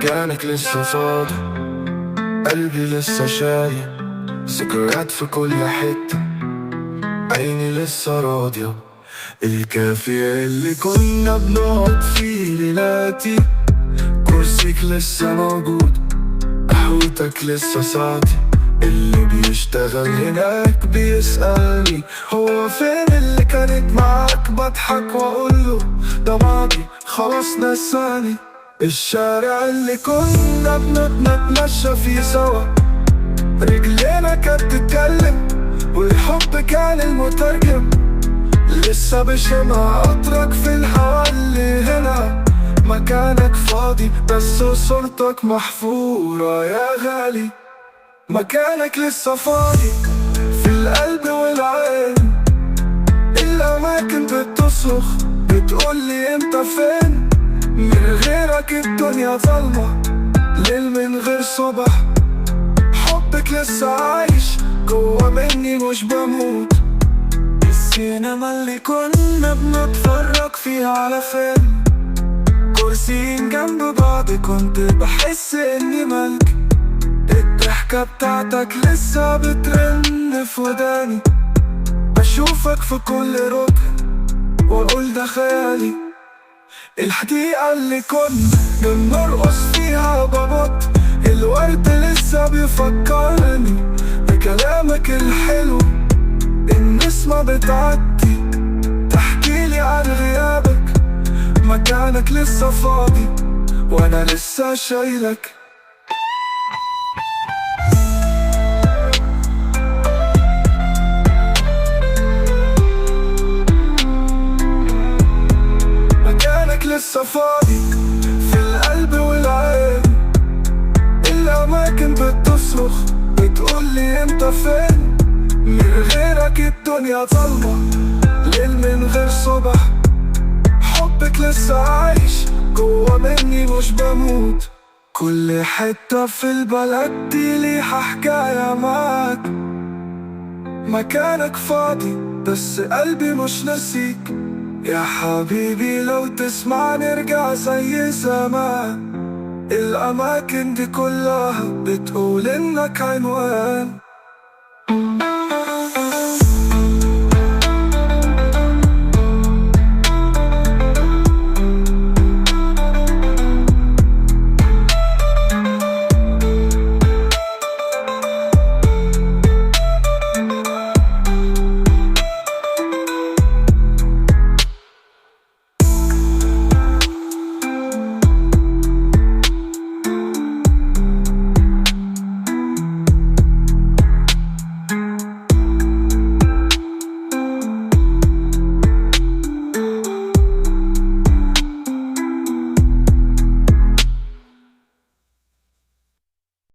مكانك لسه فاضي، قلبي لسه شايل ذكريات في كل حتة، عيني لسه راضية. الكافيه اللي كنا بنقعد فيه ليلاتي، كرسيك لسه موجود، قهوتك لسه ساعتي. اللي بيشتغل هناك بيسألني هو فين اللي كانت معاك، بضحك واقوله ده ماضي خلاص نساني. الشارع اللي كنا بنتمشى فيه سوا، رجلينا كانت تتكلم والحب كان المترجم. لسه بشمع عطرك في الهوا اللي هنا، مكانك فاضي بس صورتك محفورة يا غالي. مكانك لسه فاضي في القلب والعين، الأماكن بتصرخ بتقولي انت فين. من غيرك الدنيا ظلمة، ليل من غير صبح. حبك لسه عايش جوا مني مش بموت. السينما اللي كنا بنتفرج فيها على فيلم، كرسيين جنب بعض كنت بحس اني ملك. الضحكة بتاعتك لسه بترن في وداني، بشوفك في كل ركن واقول ده خيالي. الحديقة اللي كنا بنرقص فيها ببط، الورد لسه بيفكرني بكلامك الحلو. النسمة بتعدي تحكيلي عن غيابك، مكانك لسه فاضي وانا لسه شايلك. مكانك لسه فاضي في القلب والعين، الأماكن بتصرخ بتقولي انت فين. من غيرك الدنيا ظلمة، ليل من غير صبح. حبك لسه عايش جوا مني مش بموت. كل حتة في البلد دي ليها حكاية معاك، مكانك فاضي بس قلبي مش ناسيك. يا حبيبي لو تسمع نرجع زي زمان، الأماكن دي كلها بتقول إنك عنوان.